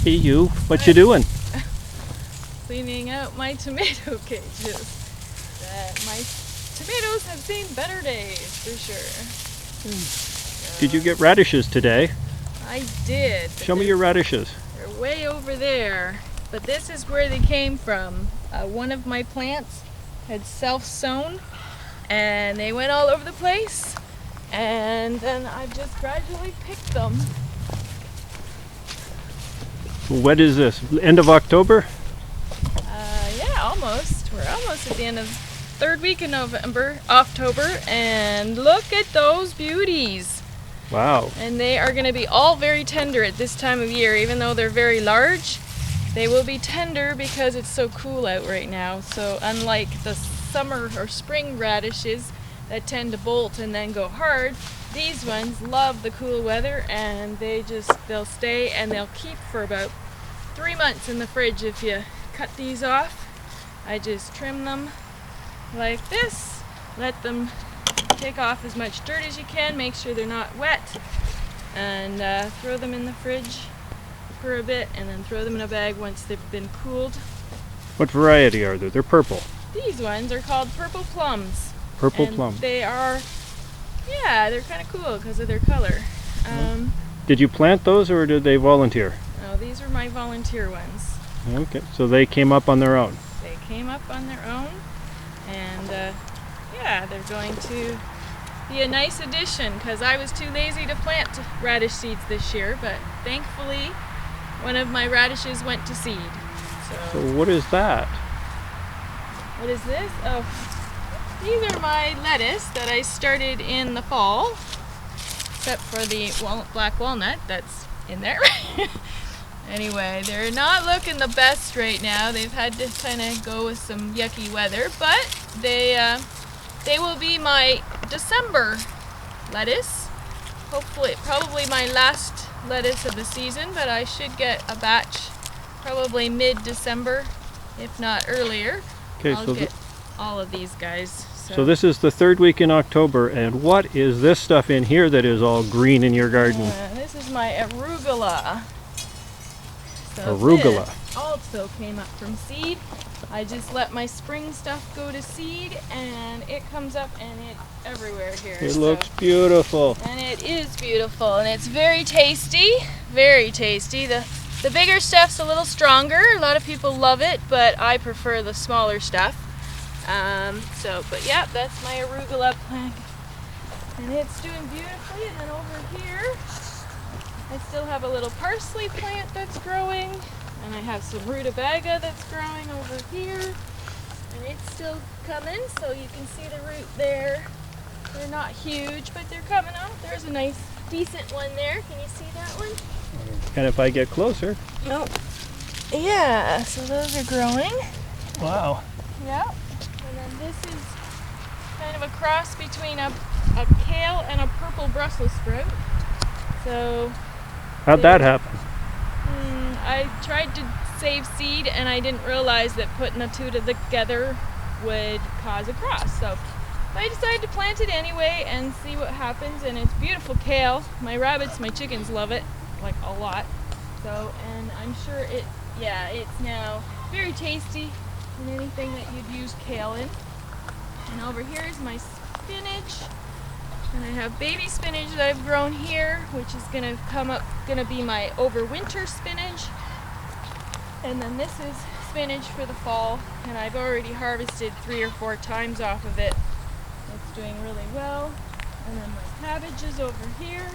Hey you, what you doing? Cleaning out my tomato cages. My tomatoes have seen better days, for sure. Did you get radishes today? I did. Show me your radishes. They're way over there. But this is where they came from. One of my plants had self-sown and they went all over the place. And then I've just gradually picked them. What is this? End of October? Yeah, almost. We're almost at the end of third week in October, and look at those beauties. Wow. And they are going to be all very tender at this time of year. Even though they're very large, they will be tender because it's so cool out right now. So unlike the summer or spring radishes that tend to bolt and then go hard, these ones love the cool weather, and they'll stay and they'll keep for about 3 months in the fridge. If you cut these off, I just trim them like this, let them take off as much dirt as you can, make sure they're not wet, and throw them in the fridge for a bit, and then throw them in a bag once they've been cooled. What variety are they? They're purple. These ones are called purple plums. Purple and plum. They are, yeah, they're kind of cool because of their color. Did you plant those or did they volunteer? No, these are my volunteer ones. Okay, so they came up on their own. They came up on their own, and yeah, they're going to be a nice addition because I was too lazy to plant radish seeds this year, but thankfully one of my radishes went to seed. So what is that? What is this? Oh, these are my lettuce that I started in the fall, except for the black walnut that's in there. Anyway, they're not looking the best right now. They've had to kind of go with some yucky weather, but they will be my December lettuce. Hopefully, probably my last lettuce of the season, but I should get a batch probably mid-December, if not earlier. Okay, I'll get all of these guys. So this is the third week in October, and what is this stuff in here that is all green in your garden? This is my arugula. So Arugula. This also came up from seed. I just let my spring stuff go to seed, and it comes up and it's everywhere here. It looks beautiful. And it is beautiful, and it's very tasty, very tasty. The bigger stuff's a little stronger. A lot of people love it, but I prefer the smaller stuff. But yeah, that's my arugula plant, and it's doing beautifully. And then over here, I still have a little parsley plant that's growing, and I have some rutabaga that's growing over here, and it's still coming, so you can see the root there. They're not huge, but they're coming up. There's a nice, decent one there. Can you see that one? And if I get closer. No. Yeah, so those are growing. Wow. Yeah. And then this is kind of a cross between a kale and a purple Brussels sprout. So How'd that happen? I tried to save seed, and I didn't realize that putting the two together would cause a cross. So I decided to plant it anyway and see what happens. And it's beautiful kale. My rabbits, my chickens love it, like a lot. So, and I'm sure it's now very tasty in anything that you'd use kale in. And over here is my spinach. And I have baby spinach that I've grown here, which is gonna be my overwinter spinach. And then this is spinach for the fall, and I've already harvested 3 or 4 times off of it. It's doing really well. And then my cabbages over here.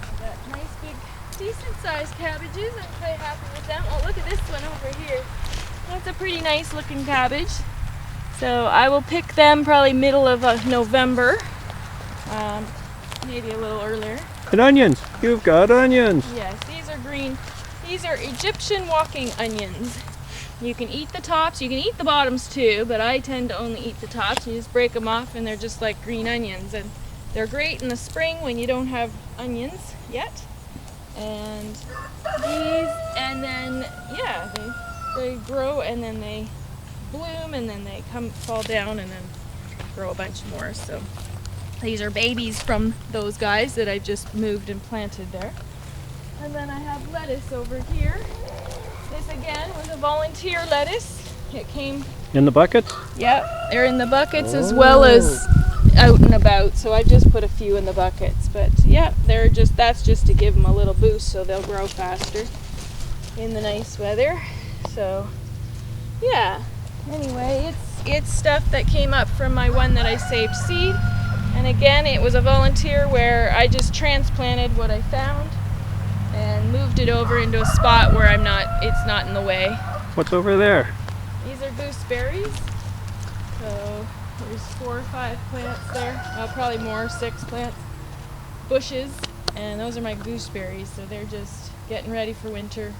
I've got nice big, decent sized cabbages. I'm quite happy with them. Oh, look at this one over here. That's a pretty nice looking cabbage. So I will pick them probably middle of November. Maybe a little earlier. And onions. You've got onions. Yes, these are green. These are Egyptian walking onions. You can eat the tops, you can eat the bottoms too, but I tend to only eat the tops. You just break them off and they're just like green onions. And they're great in the spring when you don't have onions yet. And these, and then, yeah, they grow and then they bloom and then they fall down and then grow a bunch more. So these are babies from those guys that I just moved and planted there. And then I have lettuce over here. This again was a volunteer lettuce. It came. In the buckets? Yep, they're in the buckets as well as out and about. So I just put a few in the buckets. But yeah, that's just to give them a little boost so they'll grow faster in the nice weather. So yeah. Anyway, it's stuff that came up from my one that I saved seed. And again, it was a volunteer where I just transplanted what I found and moved it over into a spot where it's not in the way. What's over there? These are gooseberries. So there's 4 or 5 plants there. Well, probably more, 6 plants. Bushes. And those are my gooseberries. So they're just getting ready for winter.